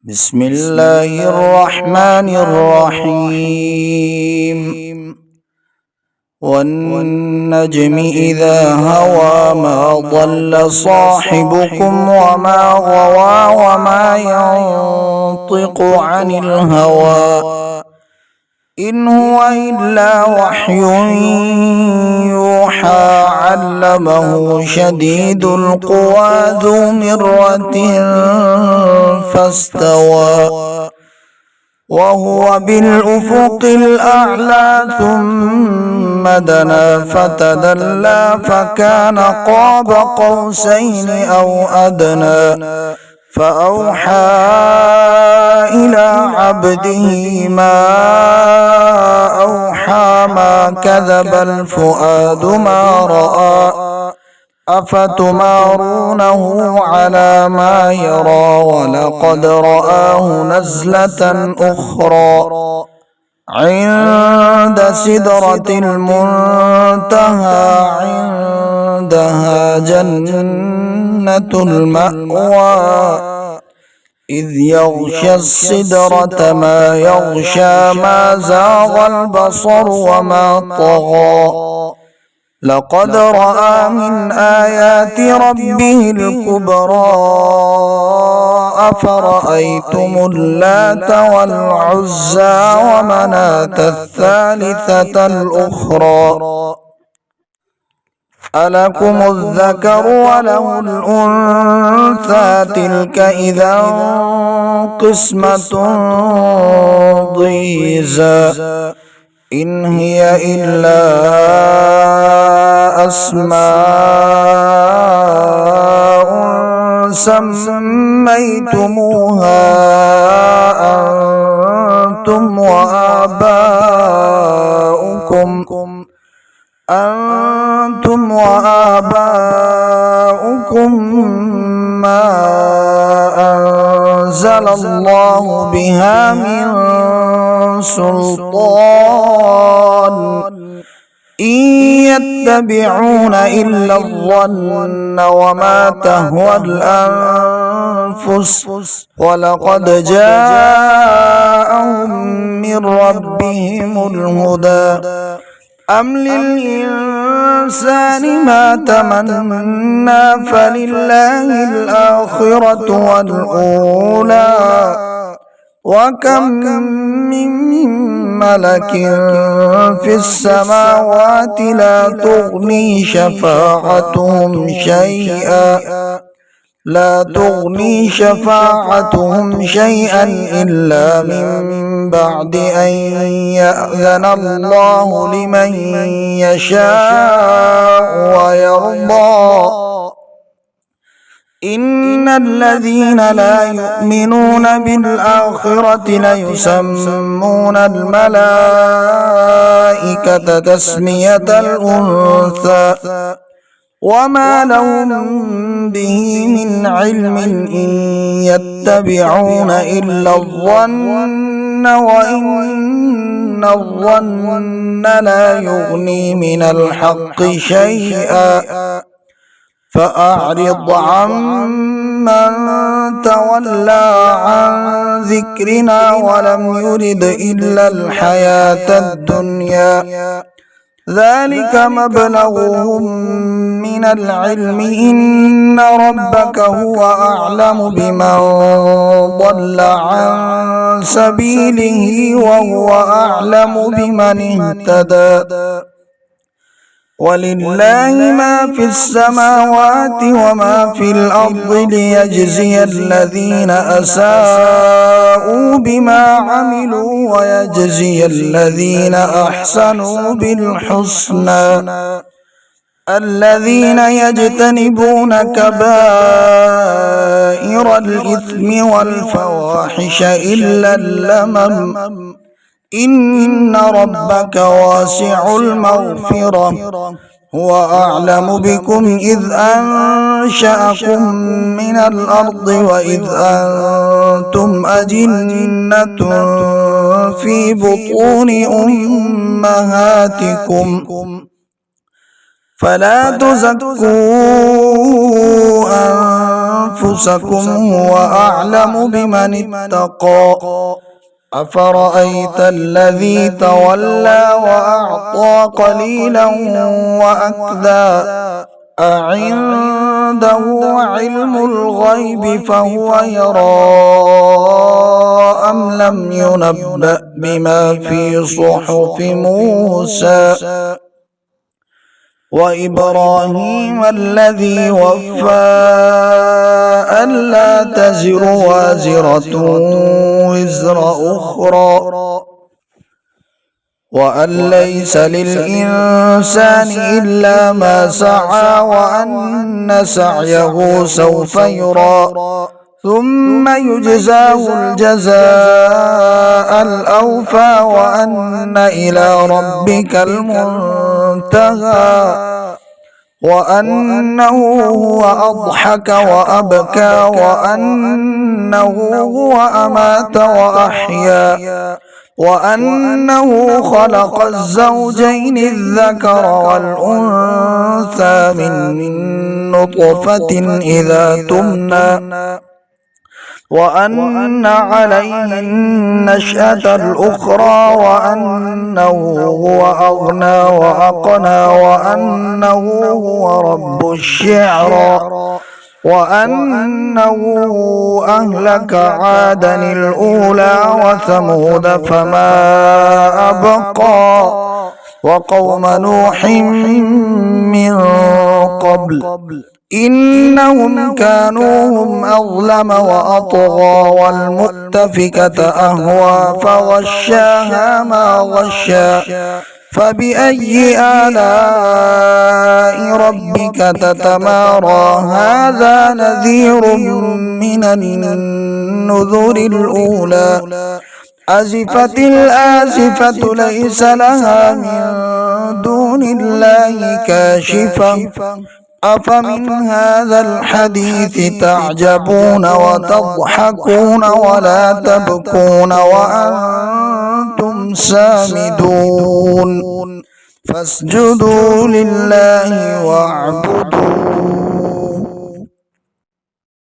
بسم الله الرحمن الرحيم. والنجم إذا هوى ما ضل صاحبكم وما غوى وما ينطق عن الهوى إن هو إلا وحي يوحى علمه شديد القوى ذو مرة فاستوى وهو بالأفق الأعلى ثم دنا فتدلى فكان قاب قوسين أو أدنى فأوحى إلى عبده ما أوحى ما كذب الفؤاد ما رأى أفتمارونه على ما يرى ولقد رآه نزلة أخرى عند سدرة المنتهى عندها جنة المأوى إذ يغشى السدرة ما يغشى ما زاغ البصر وما طغى لقد رأى من آيات ربه الكبرى أفرأيتم اللات والعزى ومناة الثالثة الأخرى ألكم الذكر وله الأنثى تلك إذا قسمة ضيزى إن هي إلا أسماء سميتموها أنتم وآباؤكم ما أنزل الله بها من سلطان إن يتبعون إلا الظن وما تهوى الأنفس ولقد جاءهم من ربهم الهدى أم للإنسان ما تمنى فلله الآخرة والأولى وكم من ملك في السماوات لا تغني شفاعتهم شيئا إلا من بعد أن يأذن الله لمن يشاء ويرضى إن الذين لا يؤمنون بالآخرة ليسمون الملائكة تسمية الأنثى وما لهم به من علم إن يتبعون إلا الظن وإن الظن لا يغني من الحق شيئا فأعرض عمن تولى عن ذكرنا ولم يرد إلا الحياة الدنيا ذلك مبلغهم من العلم إن ربك هو أعلم بمن ضل عن سبيله وهو أعلم بمن اهتدى ولله ما في السماوات وما في الأرض ليجزي الذين أساءوا بما عملوا ويجزي الذين أحسنوا بالحسنى الذين يجتنبون كبائر الإثم والفواحش إلا اللمم إن ربك واسع المغفرة هو أعلم بكم إذ أنشأكم من الأرض وإذ أنتم أجنة في بطون أمهاتكم فلا تزكوا أنفسكم هو أعلم بمن اتقى أفرأيت الذي تولى وأعطى قليلا وأكدى أعنده علم الغيب فهو يرى أم لم ينبأ بما في صحف موسى وإبراهيم الذي وفى ألا تزر وازرة وزر أخرى وأن ليس للإنسان إلا ما سعى وأن سعيه سوف يرى ثم يجزاه الجزاء الأوفى وأن إلى ربك المنتهى وأنه هو أضحك وأبكى وأنه هو أمات وأحيا وأنه خلق الزوجين الذكر والأنثى من نطفة إذا تمنى وأن عليه النشأة الأخرى وأنه هو أغنى وأقنى وأنه هو رب الشعرى وأنه أهلك عادا الأولى وثمود فما أبقى وقوم نوح من قبل إنهم كانوا هم أظلم وأطغى والمؤتفكة أهوى فغشاها ما غشا فبأي آلاء ربك تتمارى هذا نذير من النذر الأولى أزفت الآزفة ليس لها من دون الله كاشفة أفمن هذا الحديث تعجبون وتضحكون ولا تبكون وأنتم سامدون فاسجدوا لله واعبدوا